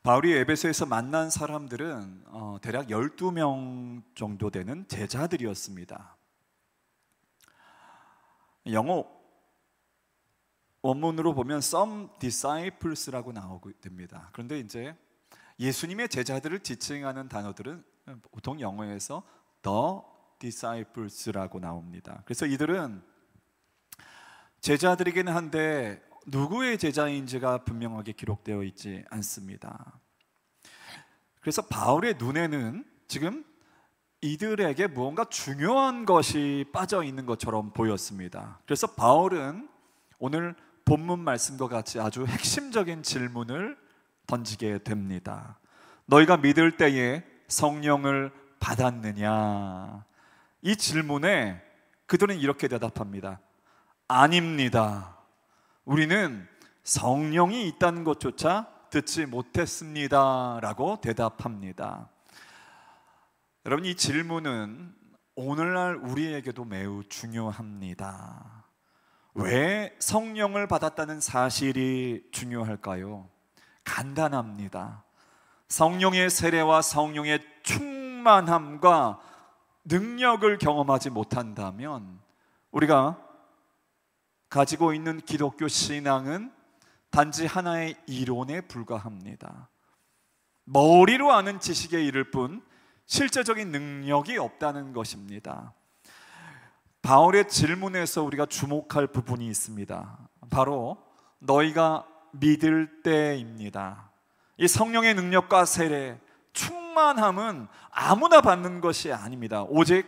바울이 에베소에서 만난 사람들은 대략 12명 정도 되는 제자들이었습니다. 영어 원문으로 보면 some disciples라고 나오게 됩니다. 그런데 이제 예수님의 제자들을 지칭하는 단어들은 보통 영어에서 the disciples라고 나옵니다. 그래서 이들은 제자들이기는 한데 누구의 제자인지가 분명하게 기록되어 있지 않습니다. 그래서 바울의 눈에는 지금 이들에게 무언가 중요한 것이 빠져 있는 것처럼 보였습니다. 그래서 바울은 오늘 본문 말씀과 같이 아주 핵심적인 질문을 던지게 됩니다. 너희가 믿을 때에 성령을 받았느냐? 이 질문에 그들은 이렇게 대답합니다. 아닙니다. 우리는 성령이 있다는 것조차 듣지 못했습니다 라고 대답합니다. 여러분, 이 질문은 오늘날 우리에게도 매우 중요합니다. 왜 성령을 받았다는 사실이 중요할까요? 간단합니다. 성령의 세례와 성령의 충만함과 능력을 경험하지 못한다면 우리가 가지고 있는 기독교 신앙은 단지 하나의 이론에 불과합니다. 머리로 아는 지식에 이를 뿐 실제적인 능력이 없다는 것입니다. 바울의 질문에서 우리가 주목할 부분이 있습니다. 바로 너희가 믿을 때입니다. 이 성령의 능력과 세례, 충만함은 아무나 받는 것이 아닙니다. 오직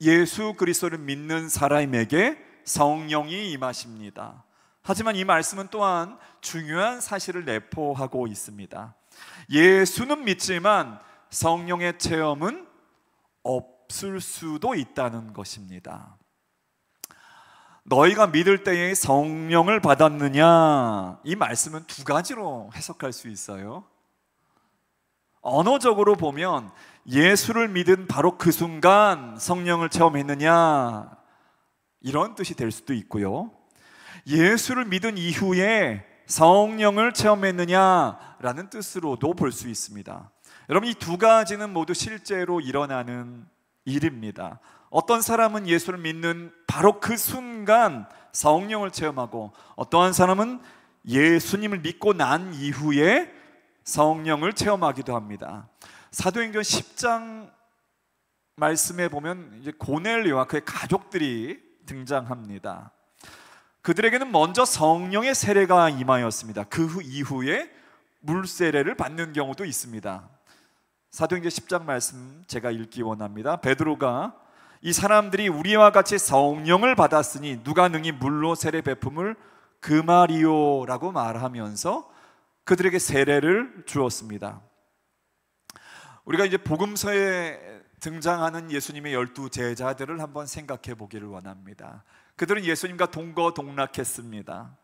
예수 그리스도를 믿는 사람에게 성령이 임하십니다. 하지만 이 말씀은 또한 중요한 사실을 내포하고 있습니다. 예수는 믿지만 성령의 체험은 없을 수도 있다는 것입니다. 너희가 믿을 때에 성령을 받았느냐? 이 말씀은 두 가지로 해석할 수 있어요. 언어적으로 보면 예수를 믿은 바로 그 순간 성령을 체험했느냐? 이런 뜻이 될 수도 있고요. 예수를 믿은 이후에 성령을 체험했느냐라는 뜻으로도 볼 수 있습니다. 여러분, 이 두 가지는 모두 실제로 일어나는 일입니다. 어떤 사람은 예수를 믿는 바로 그 순간 성령을 체험하고, 어떠한 사람은 예수님을 믿고 난 이후에 성령을 체험하기도 합니다. 사도행전 10장 말씀에 보면 이제 고넬료와 그의 가족들이 등장합니다. 그들에게는 먼저 성령의 세례가 임하였습니다. 그 이후에 물세례를 받는 경우도 있습니다. 사도행전 10장 말씀 제가 읽기 원합니다. 베드로가 이 사람들이 우리와 같이 성령을 받았으니 누가 능히 물로 세례 베품을 금하리요라고 말하면서 그들에게 세례를 주었습니다. 우리가 이제 복음서에 등장하는 예수님의 12 제자들을 한번 생각해 보기를 원합니다. 그들은 예수님과 동거동락했습니다.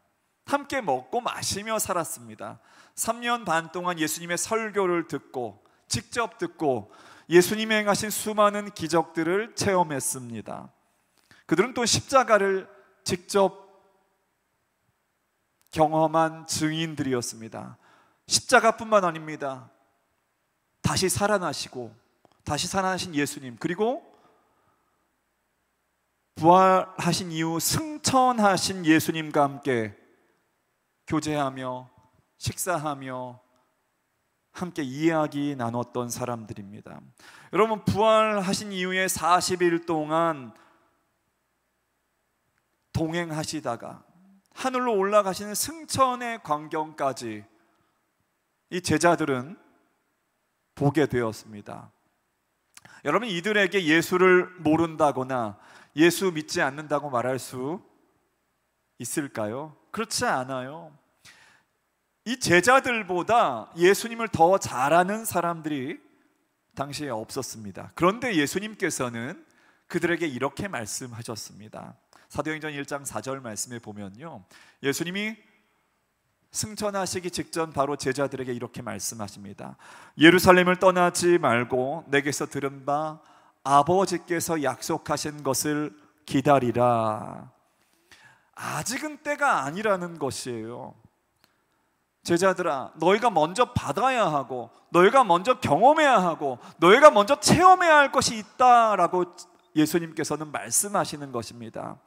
함께 먹고 마시며 살았습니다. 3년 반 동안 예수님의 설교를 듣고 직접 듣고 예수님이 행하신 수많은 기적들을 체험했습니다. 그들은 또 십자가를 직접 경험한 증인들이었습니다. 십자가뿐만 아닙니다. 다시 살아나시고 다시 살아나신 예수님, 그리고 부활하신 이후 승천하신 예수님과 함께 교제하며 식사하며 함께 이야기 나눴던 사람들입니다. 여러분, 부활하신 이후에 40일 동안 동행하시다가 하늘로 올라가시는 승천의 광경까지 이 제자들은 보게 되었습니다. 여러분, 이들에게 예수를 모른다거나 예수 믿지 않는다고 말할 수 있을까요? 그렇지 않아요. 이 제자들보다 예수님을 더 잘 아는 사람들이 당시에 없었습니다. 그런데 예수님께서는 그들에게 이렇게 말씀하셨습니다. 사도행전 1장 4절 말씀에 보면요, 예수님이 승천하시기 직전 바로 제자들에게 이렇게 말씀하십니다. 예루살렘을 떠나지 말고 내게서 들은 바 아버지께서 약속하신 것을 기다리라. 아직은 때가 아니라는 것이에요. 제자들아, 너희가 먼저 받아야 하고 너희가 먼저 경험해야 하고 너희가 먼저 체험해야 할 것이 있다라고 예수님께서는 말씀하시는 것입니다.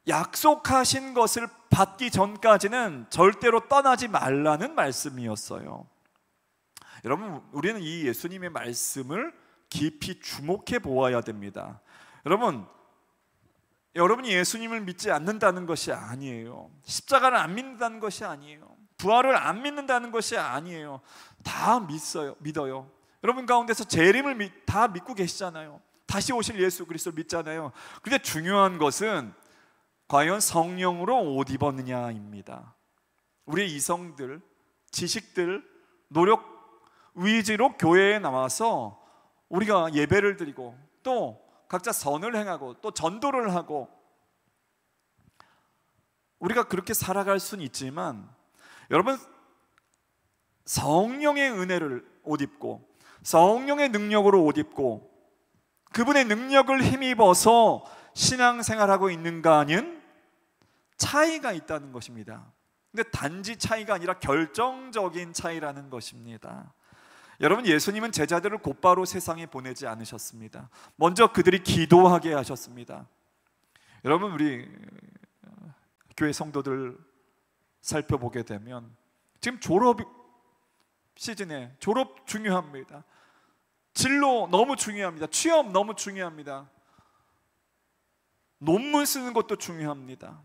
약속하신 것을 받기 전까지는 절대로 떠나지 말라는 말씀이었어요. 여러분, 우리는 이 예수님의 말씀을 깊이 주목해 보아야 됩니다. 여러분이 예수님을 믿지 않는다는 것이 아니에요. 십자가를 안 믿는다는 것이 아니에요. 부활을 안 믿는다는 것이 아니에요. 다 믿어요. 여러분 가운데서 재림을 다 믿고 계시잖아요. 다시 오실 예수 그리스도를 믿잖아요. 근데 중요한 것은 과연 성령으로 옷 입었느냐입니다. 우리의 이성들, 지식들, 노력, 의지로 교회에 나와서 우리가 예배를 드리고 또 각자 선을 행하고 또 전도를 하고 우리가 그렇게 살아갈 수는 있지만, 여러분, 성령의 은혜를 옷 입고 성령의 능력으로 옷 입고 그분의 능력을 힘입어서 신앙생활하고 있는가는 차이가 있다는 것입니다. 근데 단지 차이가 아니라 결정적인 차이라는 것입니다. 여러분, 예수님은 제자들을 곧바로 세상에 보내지 않으셨습니다. 먼저 그들이 기도하게 하셨습니다. 여러분, 우리 교회 성도들 살펴보게 되면 지금 졸업 시즌에 졸업 중요합니다. 진로 너무 중요합니다. 취업 너무 중요합니다. 논문 쓰는 것도 중요합니다.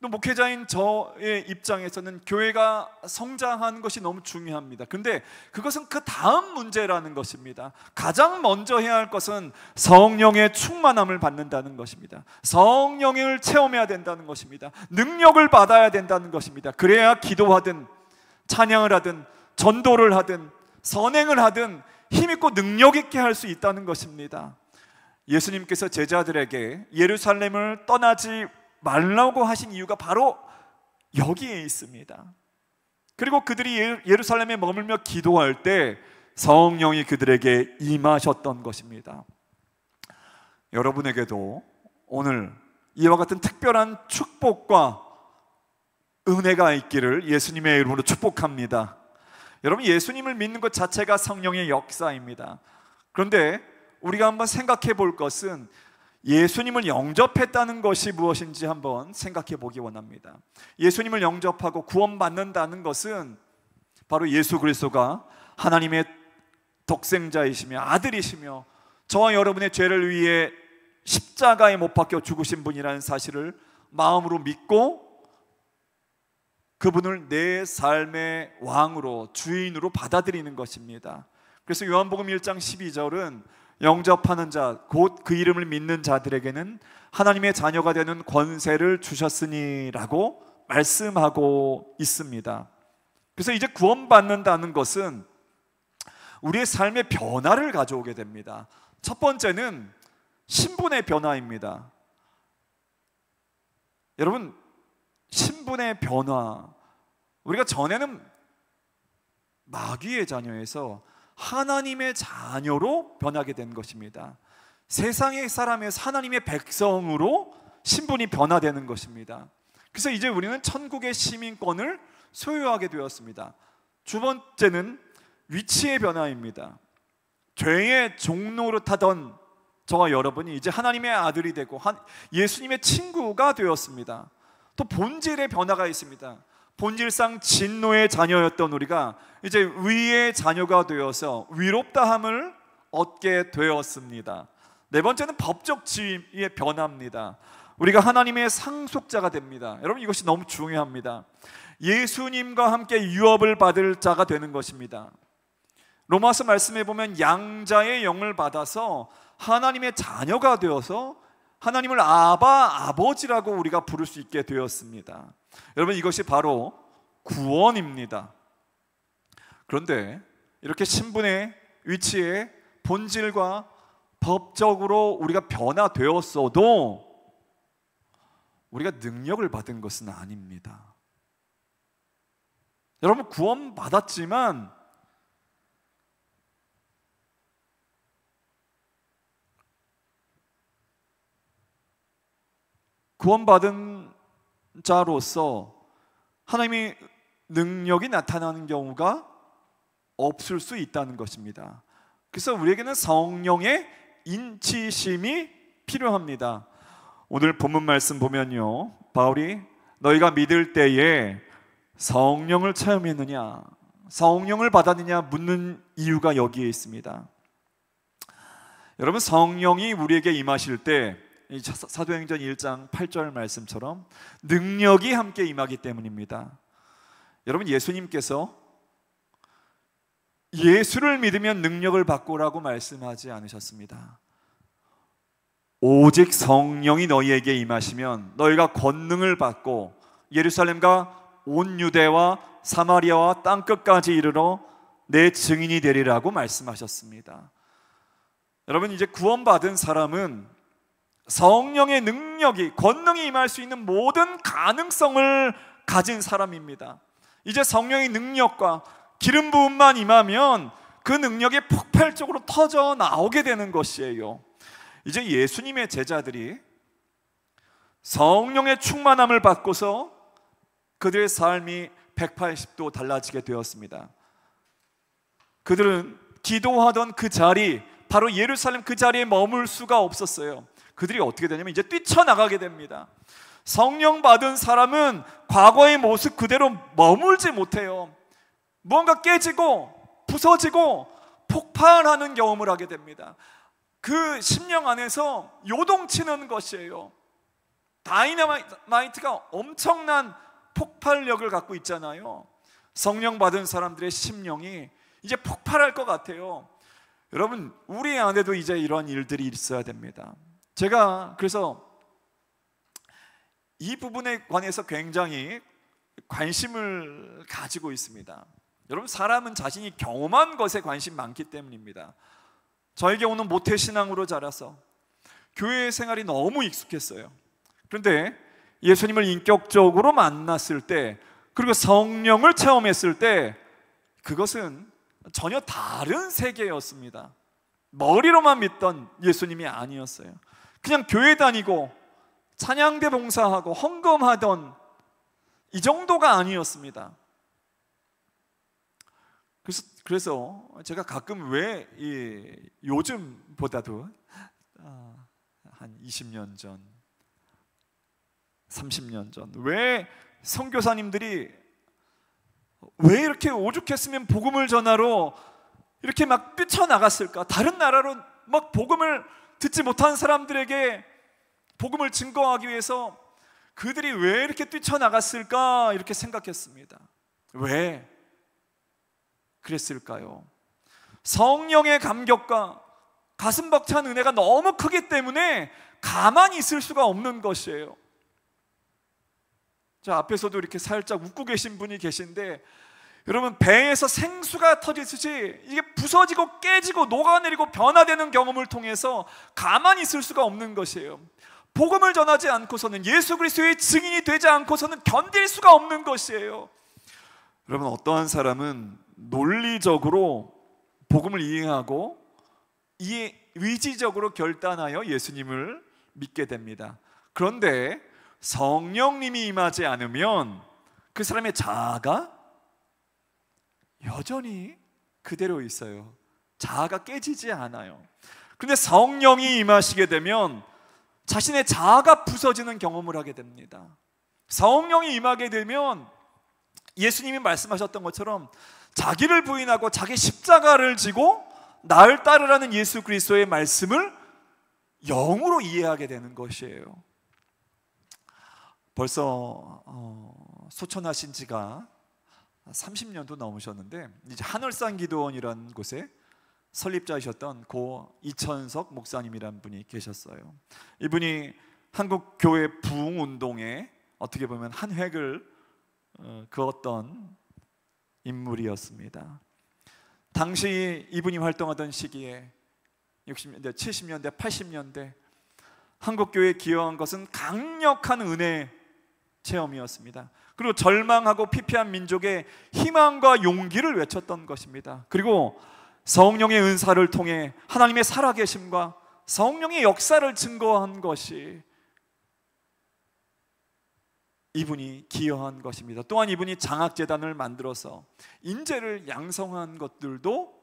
또 목회자인 저의 입장에서는 교회가 성장하는 것이 너무 중요합니다. 그런데 그것은 그 다음 문제라는 것입니다. 가장 먼저 해야 할 것은 성령의 충만함을 받는다는 것입니다. 성령을 체험해야 된다는 것입니다. 능력을 받아야 된다는 것입니다. 그래야 기도하든 찬양을 하든 전도를 하든 선행을 하든 힘있고 능력 있게 할 수 있다는 것입니다. 예수님께서 제자들에게 예루살렘을 떠나지 말라고 하신 이유가 바로 여기에 있습니다. 그리고 그들이 예루살렘에 머물며 기도할 때 성령이 그들에게 임하셨던 것입니다. 여러분에게도 오늘 이와 같은 특별한 축복과 은혜가 있기를 예수님의 이름으로 축복합니다. 여러분, 예수님을 믿는 것 자체가 성령의 역사입니다. 그런데 우리가 한번 생각해 볼 것은 예수님을 영접했다는 것이 무엇인지 한번 생각해 보기 원합니다. 예수님을 영접하고 구원받는다는 것은 바로 예수 그리스도가 하나님의 독생자이시며 아들이시며 저와 여러분의 죄를 위해 십자가에 못 박혀 죽으신 분이라는 사실을 마음으로 믿고 그분을 내 삶의 왕으로, 주인으로 받아들이는 것입니다. 그래서 요한복음 1장 12절은 영접하는 자, 곧 그 이름을 믿는 자들에게는 하나님의 자녀가 되는 권세를 주셨으니라고 말씀하고 있습니다. 그래서 이제 구원받는다는 것은 우리의 삶의 변화를 가져오게 됩니다. 첫 번째는 신분의 변화입니다. 여러분, 신분의 변화, 우리가 전에는 마귀의 자녀에서 하나님의 자녀로 변하게 된 것입니다. 세상의 사람에서 하나님의 백성으로 신분이 변화되는 것입니다. 그래서 이제 우리는 천국의 시민권을 소유하게 되었습니다. 두 번째는 위치의 변화입니다. 죄의 종로로 타던 저와 여러분이 이제 하나님의 아들이 되고 예수님의 친구가 되었습니다. 또 본질의 변화가 있습니다. 본질상 진노의 자녀였던 우리가 이제 의의 자녀가 되어서 위롭다함을 얻게 되었습니다. 네 번째는 법적 지위의 변화입니다. 우리가 하나님의 상속자가 됩니다. 여러분, 이것이 너무 중요합니다. 예수님과 함께 유업을 받을 자가 되는 것입니다. 로마서 말씀에 보면 양자의 영을 받아서 하나님의 자녀가 되어서 하나님을 아버지라고 우리가 부를 수 있게 되었습니다. 여러분, 이것이 바로 구원입니다. 그런데 이렇게 신분의 위치에 본질과 법적으로 우리가 변화되었어도 우리가 능력을 받은 것은 아닙니다. 여러분, 구원받았지만 구원받은 자로서 하나님의 능력이 나타나는 경우가 없을 수 있다는 것입니다. 그래서 우리에게는 성령의 인치심이 필요합니다. 오늘 본문 말씀 보면요, 바울이 너희가 믿을 때에 성령을 체험했느냐, 성령을 받았느냐 묻는 이유가 여기에 있습니다. 여러분, 성령이 우리에게 임하실 때 사도행전 1장 8절 말씀처럼 능력이 함께 임하기 때문입니다. 여러분, 예수님께서 예수를 믿으면 능력을 받고라고 말씀하지 않으셨습니다. 오직 성령이 너희에게 임하시면 너희가 권능을 받고 예루살렘과 온 유대와 사마리아와 땅끝까지 이르러 내 증인이 되리라고 말씀하셨습니다. 여러분, 이제 구원받은 사람은 성령의 능력이, 권능이 임할 수 있는 모든 가능성을 가진 사람입니다. 이제 성령의 능력과 기름 부음만 임하면 그 능력이 폭발적으로 터져 나오게 되는 것이에요. 이제 예수님의 제자들이 성령의 충만함을 받고서 그들의 삶이 180도 달라지게 되었습니다. 그들은 기도하던 그 자리, 바로 예루살렘 그 자리에 머물 수가 없었어요. 그들이 어떻게 되냐면 이제 뛰쳐나가게 됩니다. 성령 받은 사람은 과거의 모습 그대로 머물지 못해요. 무언가 깨지고 부서지고 폭발하는 경험을 하게 됩니다. 그 심령 안에서 요동치는 것이에요. 다이너마이트가 엄청난 폭발력을 갖고 있잖아요. 성령 받은 사람들의 심령이 이제 폭발할 것 같아요. 여러분, 우리 안에도 이제 이런 일들이 있어야 됩니다. 제가 그래서 이 부분에 관해서 굉장히 관심을 가지고 있습니다. 여러분, 사람은 자신이 경험한 것에 관심 많기 때문입니다. 저에게 오는 모태신앙으로 자라서 교회 생활이 너무 익숙했어요. 그런데 예수님을 인격적으로 만났을 때, 그리고 성령을 체험했을 때, 그것은 전혀 다른 세계였습니다. 머리로만 믿던 예수님이 아니었어요. 그냥 교회 다니고 찬양대 봉사하고 헌금하던 이 정도가 아니었습니다. 그래서 제가 가끔 왜 요즘보다도 한 20년 전, 30년 전, 왜 선교사님들이 왜 이렇게 오죽했으면 복음을 전하러 이렇게 막 뛰쳐나갔을까? 다른 나라로 막 복음을 듣지 못한 사람들에게 복음을 증거하기 위해서 그들이 왜 이렇게 뛰쳐나갔을까? 이렇게 생각했습니다. 왜 그랬을까요? 성령의 감격과 가슴 벅찬 은혜가 너무 크기 때문에 가만히 있을 수가 없는 것이에요. 자, 앞에서도 이렇게 살짝 웃고 계신 분이 계신데, 여러분, 배에서 생수가 터지듯이 이게 부서지고 깨지고 녹아내리고 변화되는 경험을 통해서 가만히 있을 수가 없는 것이에요. 복음을 전하지 않고서는, 예수 그리스도의 증인이 되지 않고서는 견딜 수가 없는 것이에요. 여러분, 어떠한 사람은 논리적으로 복음을 이해하고 의지적으로 결단하여 예수님을 믿게 됩니다. 그런데 성령님이 임하지 않으면 그 사람의 자아가 여전히 그대로 있어요. 자아가 깨지지 않아요. 그런데 성령이 임하시게 되면 자신의 자아가 부서지는 경험을 하게 됩니다. 성령이 임하게 되면 예수님이 말씀하셨던 것처럼 자기를 부인하고 자기 십자가를 지고 나를 따르라는 예수 그리스도의 말씀을 영으로 이해하게 되는 것이에요. 벌써 소천하신 지가 30년도 넘으셨는데, 이제 하늘산 기도원이라는 곳에 설립자이셨던 고 이천석 목사님이라는 분이 계셨어요. 이분이 한국 교회 부흥 운동에 어떻게 보면 한 획을 그었던 인물이었습니다. 당시 이분이 활동하던 시기에 60년대, 70년대, 80년대 한국 교회에 기여한 것은 강력한 은혜 체험이었습니다. 그리고 절망하고 피폐한 민족의 희망과 용기를 외쳤던 것입니다. 그리고 성령의 은사를 통해 하나님의 살아계심과 성령의 역사를 증거한 것이 이분이 기여한 것입니다. 또한 이분이 장학재단을 만들어서 인재를 양성한 것들도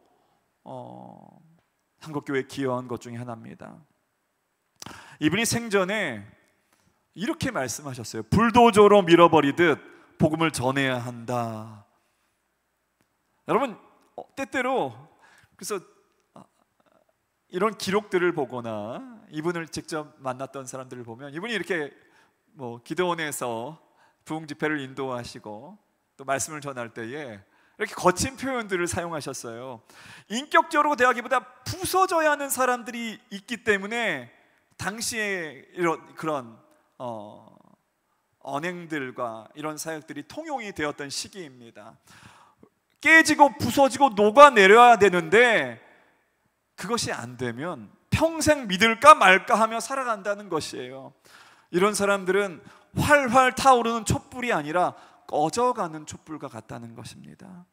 한국교회에 기여한 것 중에 하나입니다. 이분이 생전에 이렇게 말씀하셨어요. 불도저로 밀어버리듯 복음을 전해야 한다. 여러분, 때때로 그래서 이런 기록들을 보거나 이분을 직접 만났던 사람들을 보면 이분이 이렇게 기도원에서 부흥 집회를 인도하시고 또 말씀을 전할 때에 이렇게 거친 표현들을 사용하셨어요. 인격적으로 대하기보다 부서져야 하는 사람들이 있기 때문에 당시에 그런 언행들과 이런 사역들이 통용이 되었던 시기입니다. 깨지고 부서지고 녹아내려야 되는데 그것이 안 되면 평생 믿을까 말까 하며 살아간다는 것이에요. 이런 사람들은 활활 타오르는 촛불이 아니라 꺼져가는 촛불과 같다는 것입니다.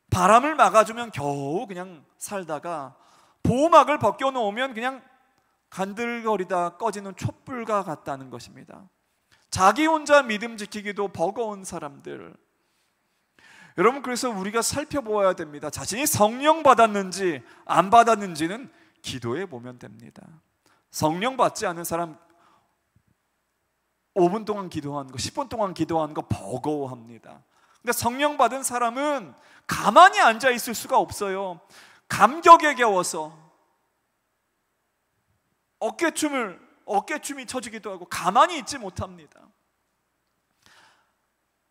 바람을 막아주면 겨우 그냥 살다가 보호막을 벗겨놓으면 그냥 간들거리다 꺼지는 촛불과 같다는 것입니다. 자기 혼자 믿음 지키기도 버거운 사람들. 여러분, 그래서 우리가 살펴보아야 됩니다. 자신이 성령 받았는지 안 받았는지는 기도해 보면 됩니다. 성령 받지 않은 사람 5분 동안 기도하는 거, 10분 동안 기도하는 거 버거워합니다. 근데 성령 받은 사람은 가만히 앉아 있을 수가 없어요. 감격에 겨워서 어깨춤이 쳐지기도 하고 가만히 있지 못합니다.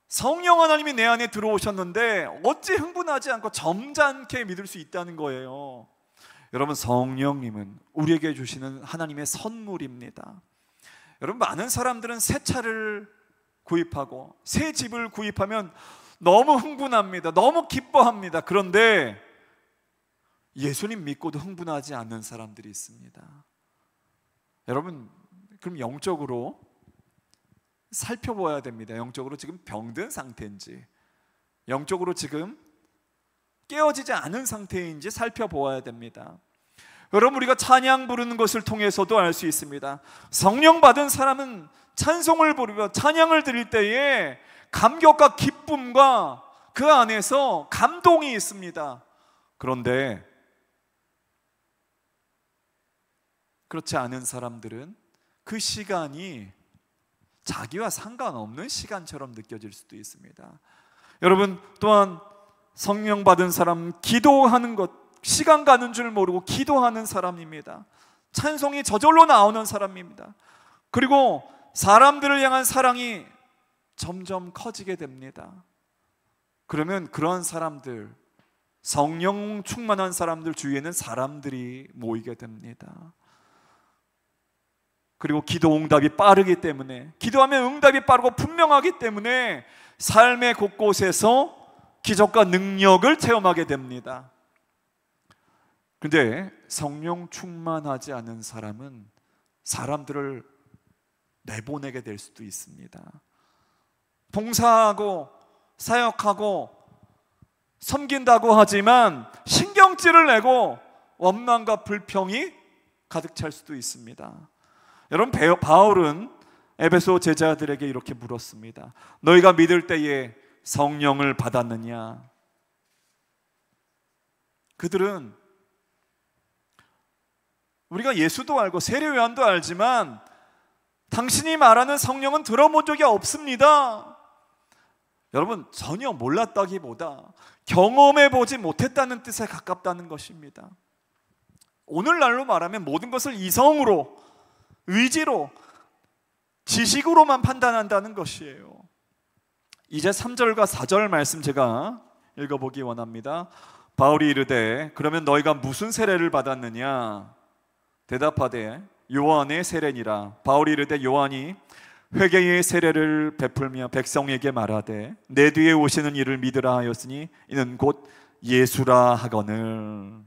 성령 하나님이 내 안에 들어오셨는데 어찌 흥분하지 않고 점잖게 믿을 수 있다는 거예요. 여러분, 성령님은 우리에게 주시는 하나님의 선물입니다. 여러분, 많은 사람들은 새 차를 구입하고 새 집을 구입하면 너무 흥분합니다. 너무 기뻐합니다. 그런데 예수님 믿고도 흥분하지 않는 사람들이 있습니다. 여러분, 그럼 영적으로 살펴봐야 됩니다. 영적으로 지금 병든 상태인지, 영적으로 지금 깨어지지 않은 상태인지 살펴보아야 됩니다. 여러분, 우리가 찬양 부르는 것을 통해서도 알 수 있습니다. 성령 받은 사람은 찬송을 부르며 찬양을 드릴 때에 감격과 기쁨과 그 안에서 감동이 있습니다. 그런데 그렇지 않은 사람들은 그 시간이 자기와 상관없는 시간처럼 느껴질 수도 있습니다. 여러분, 또한 성령 받은 사람, 기도하는 것, 시간 가는 줄 모르고 기도하는 사람입니다. 찬송이 저절로 나오는 사람입니다. 그리고 사람들을 향한 사랑이 점점 커지게 됩니다. 그러면 그러한 사람들, 성령 충만한 사람들 주위에는 사람들이 모이게 됩니다. 그리고 기도 응답이 빠르기 때문에, 기도하면 응답이 빠르고 분명하기 때문에 삶의 곳곳에서 기적과 능력을 체험하게 됩니다. 그런데 성령 충만하지 않은 사람은 사람들을 내보내게 될 수도 있습니다. 봉사하고 사역하고 섬긴다고 하지만 신경질을 내고 원망과 불평이 가득 찰 수도 있습니다. 여러분, 바울은 에베소 제자들에게 이렇게 물었습니다. 너희가 믿을 때에 성령을 받았느냐? 그들은 우리가 예수도 알고 세례요한도 알지만 당신이 말하는 성령은 들어본 적이 없습니다. 여러분, 전혀 몰랐다기보다 경험해보지 못했다는 뜻에 가깝다는 것입니다. 오늘날로 말하면 모든 것을 이성으로, 의지로, 지식으로만 판단한다는 것이에요. 이제 3절과 4절 말씀 제가 읽어보기 원합니다. 바울이 이르되 그러면 너희가 무슨 세례를 받았느냐? 대답하되 요한의 세례니라. 바울이 이르되 요한이 회개의 세례를 베풀며 백성에게 말하되 내 뒤에 오시는 이를 믿으라 하였으니 이는 곧 예수라 하거늘.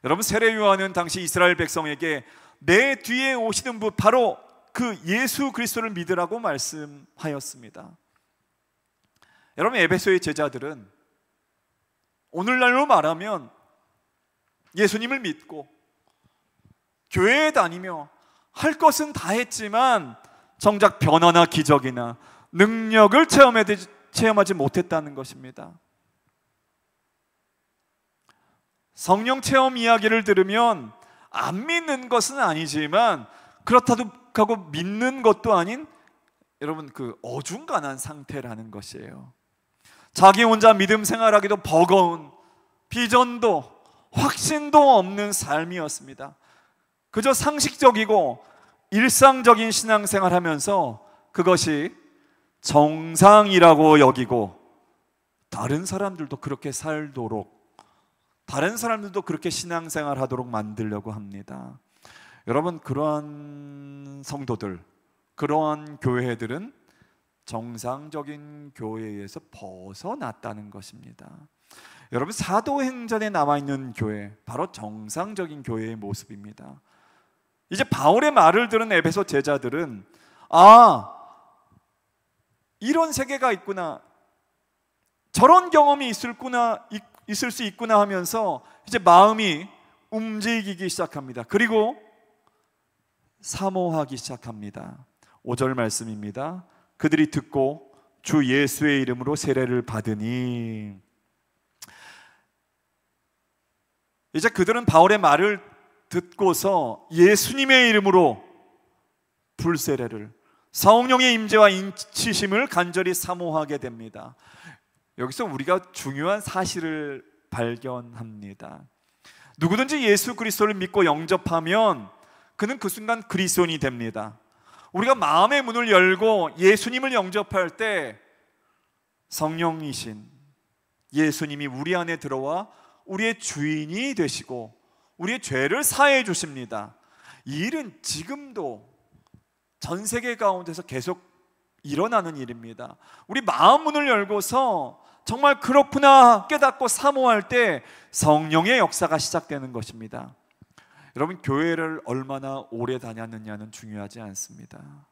여러분, 세례 요한은 당시 이스라엘 백성에게 내 뒤에 오시는 분, 바로 그 예수 그리스도를 믿으라고 말씀하였습니다. 여러분, 에베소의 제자들은 오늘날로 말하면 예수님을 믿고 교회에 다니며 할 것은 다 했지만 정작 변화나 기적이나 능력을 체험하지 못했다는 것입니다. 성령 체험 이야기를 들으면 안 믿는 것은 아니지만 그렇다고 하고 믿는 것도 아닌 여러분 그 어중간한 상태라는 것이에요. 자기 혼자 믿음 생활하기도 버거운 비전도 확신도 없는 삶이었습니다. 그저 상식적이고 일상적인 신앙생활 하면서 그것이 정상이라고 여기고 다른 사람들도 그렇게 살도록, 다른 사람들도 그렇게 신앙생활 하도록 만들려고 합니다. 여러분, 그러한 성도들, 그러한 교회들은 정상적인 교회에서 벗어났다는 것입니다. 여러분, 사도행전에 나와 있는 교회, 바로 정상적인 교회의 모습입니다. 이제 바울의 말을 들은 에베소 제자들은 이런 세계가 있구나, 저런 경험이 있을 수 있구나 하면서 이제 마음이 움직이기 시작합니다. 그리고 사모하기 시작합니다. 5절 말씀입니다. 그들이 듣고 주 예수의 이름으로 세례를 받으니, 이제 그들은 바울의 말을 듣고서 예수님의 이름으로 불세례를, 성령의 임재와 인치심을 간절히 사모하게 됩니다. 여기서 우리가 중요한 사실을 발견합니다. 누구든지 예수 그리스도를 믿고 영접하면 그는 그 순간 그리스도인이 됩니다. 우리가 마음의 문을 열고 예수님을 영접할 때 성령이신 예수님이 우리 안에 들어와 우리의 주인이 되시고 우리의 죄를 사해 주십니다. 이 일은 지금도 전 세계 가운데서 계속 일어나는 일입니다. 우리 마음 문을 열고서 정말 그렇구나 깨닫고 사모할 때 성령의 역사가 시작되는 것입니다. 여러분, 교회를 얼마나 오래 다녔느냐는 중요하지 않습니다.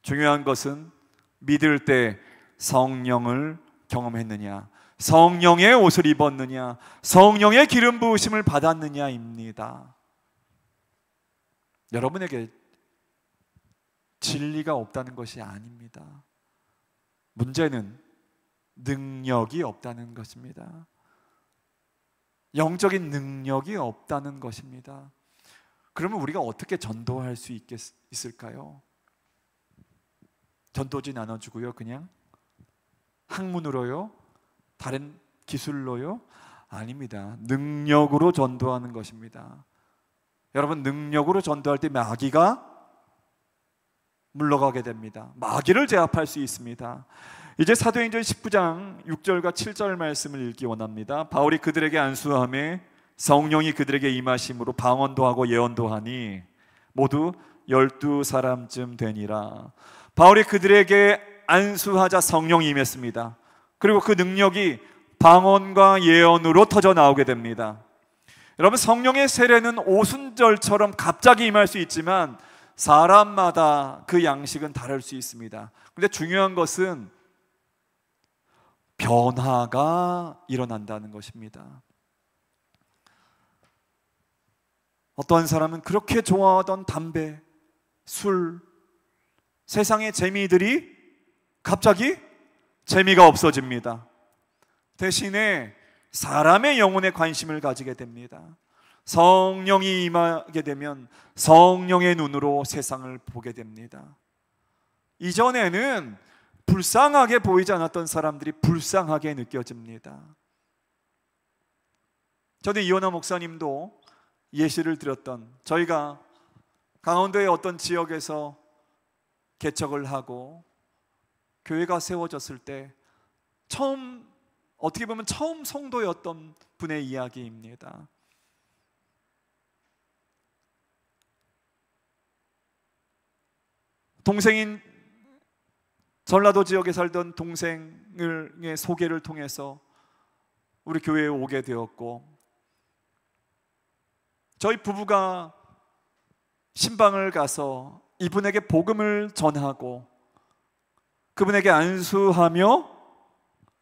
중요한 것은 믿을 때 성령을 경험했느냐, 성령의 옷을 입었느냐, 성령의 기름 부으심을 받았느냐입니다. 여러분에게 진리가 없다는 것이 아닙니다. 문제는 능력이 없다는 것입니다. 영적인 능력이 없다는 것입니다. 그러면 우리가 어떻게 전도할 수 있을까요? 전도지 나눠주고요, 그냥 학문으로요? 다른 기술로요? 아닙니다. 능력으로 전도하는 것입니다. 여러분, 능력으로 전도할 때 마귀가 물러가게 됩니다. 마귀를 제압할 수 있습니다. 이제 사도행전 19장 6절과 7절 말씀을 읽기 원합니다. 바울이 그들에게 안수하매 성령이 그들에게 임하심으로 방언도 하고 예언도 하니 모두 12사람쯤 되니라. 바울이 그들에게 안수하자 성령이 임했습니다. 그리고 그 능력이 방언과 예언으로 터져 나오게 됩니다. 여러분, 성령의 세례는 오순절처럼 갑자기 임할 수 있지만 사람마다 그 양식은 다를 수 있습니다. 그런데 중요한 것은 변화가 일어난다는 것입니다. 어떠한 사람은 그렇게 좋아하던 담배, 술, 세상의 재미들이 갑자기 재미가 없어집니다. 대신에 사람의 영혼에 관심을 가지게 됩니다. 성령이 임하게 되면 성령의 눈으로 세상을 보게 됩니다. 이전에는 불쌍하게 보이지 않았던 사람들이 불쌍하게 느껴집니다. 저는 이원하 목사님도 예시를 들었던, 저희가 강원도의 어떤 지역에서 개척을 하고 교회가 세워졌을 때 어떻게 보면 처음 성도였던 분의 이야기입니다. 동생인 전라도 지역에 살던 동생의 소개를 통해서 우리 교회에 오게 되었고, 저희 부부가 신방을 가서 이분에게 복음을 전하고 그분에게 안수하며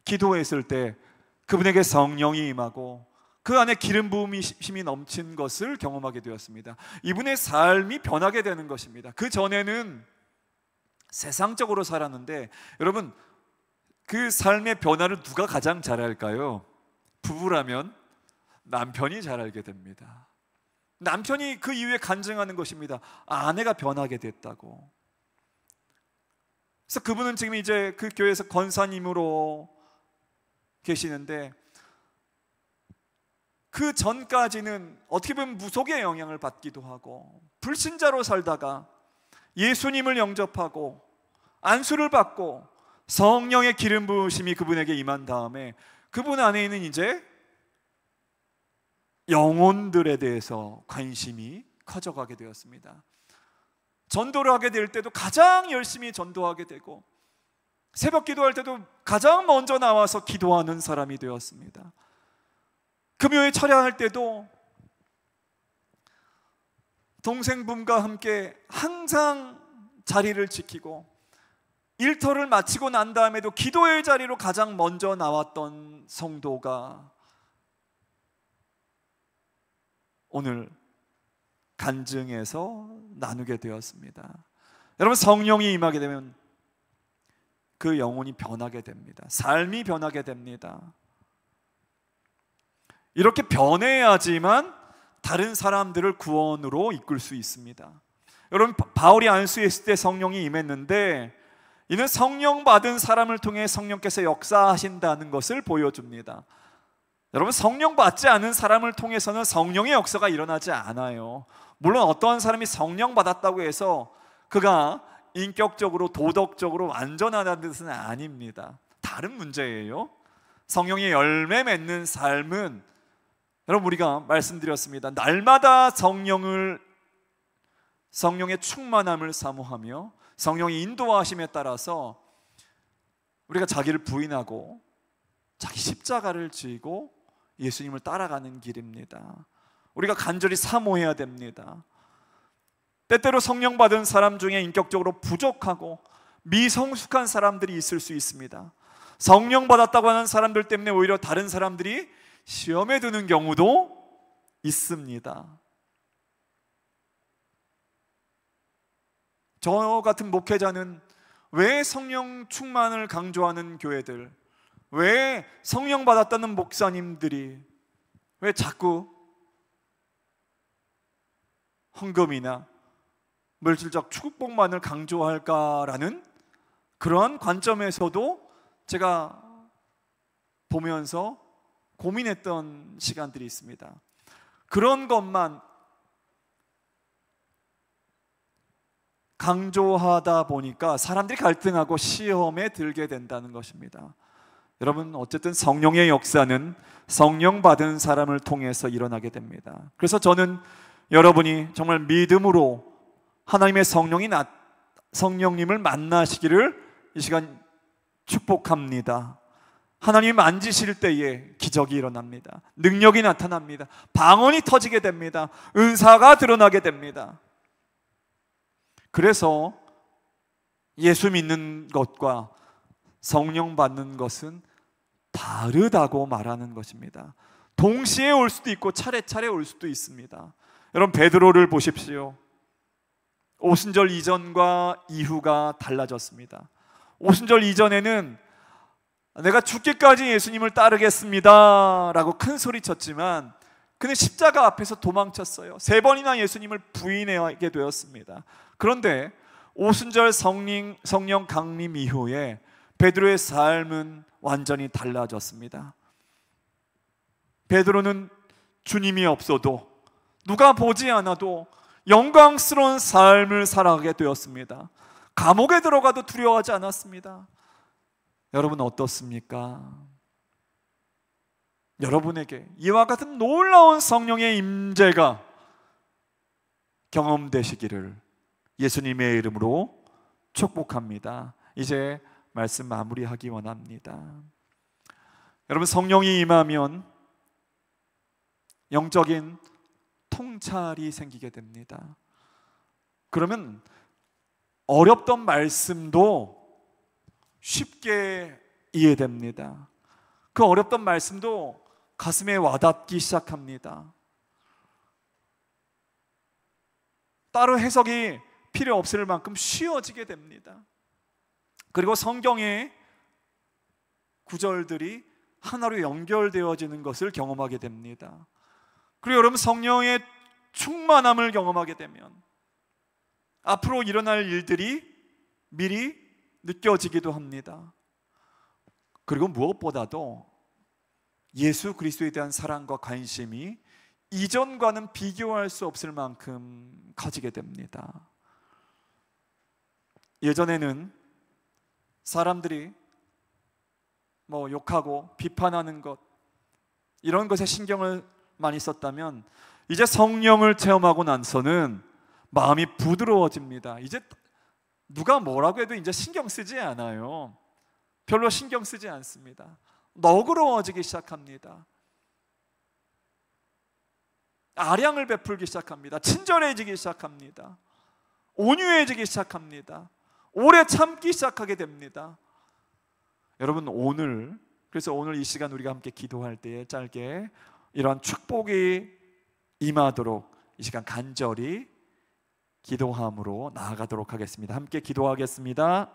기도했을 때 그분에게 성령이 임하고 그 안에 기름 부음이 힘이 넘친 것을 경험하게 되었습니다. 이분의 삶이 변하게 되는 것입니다. 그 전에는 세상적으로 살았는데, 여러분, 그 삶의 변화를 누가 가장 잘 알까요? 부부라면 남편이 잘 알게 됩니다. 남편이 그 이후에 간증하는 것입니다. 아내가 변하게 됐다고. 그래서 그분은 지금 이제 그 교회에서 권사님으로 계시는데, 그 전까지는 어떻게 보면 무속의 영향을 받기도 하고 불신자로 살다가 예수님을 영접하고 안수를 받고 성령의 기름 부으심이 그분에게 임한 다음에 그분 안에 있는 이제 영혼들에 대해서 관심이 커져가게 되었습니다. 전도를 하게 될 때도 가장 열심히 전도하게 되고, 새벽 기도할 때도 가장 먼저 나와서 기도하는 사람이 되었습니다. 금요일 철야할 때도 동생분과 함께 항상 자리를 지키고, 일터를 마치고 난 다음에도 기도의 자리로 가장 먼저 나왔던 성도가 오늘 간증해서 나누게 되었습니다. 여러분, 성령이 임하게 되면 그 영혼이 변하게 됩니다. 삶이 변하게 됩니다. 이렇게 변해야지만 다른 사람들을 구원으로 이끌 수 있습니다. 여러분, 바울이 안수했을 때 성령이 임했는데, 이는 성령 받은 사람을 통해 성령께서 역사하신다는 것을 보여줍니다. 여러분, 성령 받지 않은 사람을 통해서는 성령의 역사가 일어나지 않아요. 물론 어떤 사람이 성령 받았다고 해서 그가 인격적으로 도덕적으로 완전하다는 뜻은 아닙니다. 다른 문제예요. 성령의 열매 맺는 삶은, 여러분, 우리가 말씀드렸습니다. 날마다 성령의 충만함을 사모하며 성령의 인도하심에 따라서 우리가 자기를 부인하고 자기 십자가를 지고 예수님을 따라가는 길입니다. 우리가 간절히 사모해야 됩니다. 때때로 성령 받은 사람 중에 인격적으로 부족하고 미성숙한 사람들이 있을 수 있습니다. 성령 받았다고 하는 사람들 때문에 오히려 다른 사람들이 시험에 드는 경우도 있습니다. 저 같은 목회자는 왜 성령 충만을 강조하는 교회들, 왜 성령 받았다는 목사님들이 왜 자꾸 헌금이나 물질적 축복만을 강조할까라는 그런 관점에서도 제가 보면서 고민했던 시간들이 있습니다. 그런 것만 강조하다 보니까 사람들이 갈등하고 시험에 들게 된다는 것입니다. 여러분, 어쨌든 성령의 역사는 성령 받은 사람을 통해서 일어나게 됩니다. 그래서 저는 여러분이 정말 믿음으로 하나님의 성령님을 만나시기를 이 시간 축복합니다. 하나님 만지실 때에 기적이 일어납니다. 능력이 나타납니다. 방언이 터지게 됩니다. 은사가 드러나게 됩니다. 그래서 예수 믿는 것과 성령 받는 것은 다르다고 말하는 것입니다. 동시에 올 수도 있고 차례차례 올 수도 있습니다. 여러분, 베드로를 보십시오. 오순절 이전과 이후가 달라졌습니다. 오순절 이전에는 내가 죽기까지 예수님을 따르겠습니다 라고 큰 소리 쳤지만 그는 십자가 앞에서 도망쳤어요. 3번이나 예수님을 부인하게 되었습니다. 그런데 오순절 성령 강림 이후에 베드로의 삶은 완전히 달라졌습니다. 베드로는 주님이 없어도, 누가 보지 않아도 영광스러운 삶을 살아가게 되었습니다. 감옥에 들어가도 두려워하지 않았습니다. 여러분 어떻습니까? 여러분에게 이와 같은 놀라운 성령의 임재가 경험되시기를 예수님의 이름으로 축복합니다. 이제 말씀 마무리하기 원합니다. 여러분, 성령이 임하면 영적인 통찰이 생기게 됩니다. 그러면 어렵던 말씀도 쉽게 이해됩니다. 그 어렵던 말씀도 가슴에 와닿기 시작합니다. 따로 해석이 필요 없을 만큼 쉬워지게 됩니다. 그리고 성경의 구절들이 하나로 연결되어지는 것을 경험하게 됩니다. 그리고 여러분, 성령의 충만함을 경험하게 되면 앞으로 일어날 일들이 미리 느껴지기도 합니다. 그리고 무엇보다도 예수 그리스도에 대한 사랑과 관심이 이전과는 비교할 수 없을 만큼 커지게 됩니다. 예전에는 사람들이 욕하고 비판하는 것, 이런 것에 신경을 많이 썼다면 이제 성령을 체험하고 나서는 마음이 부드러워집니다. 이제 누가 뭐라고 해도 이제 신경 쓰지 않아요. 별로 신경 쓰지 않습니다. 너그러워지기 시작합니다. 아량을 베풀기 시작합니다. 친절해지기 시작합니다. 온유해지기 시작합니다. 오래 참기 시작하게 됩니다. 여러분, 그래서 오늘 이 시간 우리가 함께 기도할 때에 짧게 이러한 축복이 임하도록 이 시간 간절히 기도함으로 나아가도록 하겠습니다. 함께 기도하겠습니다.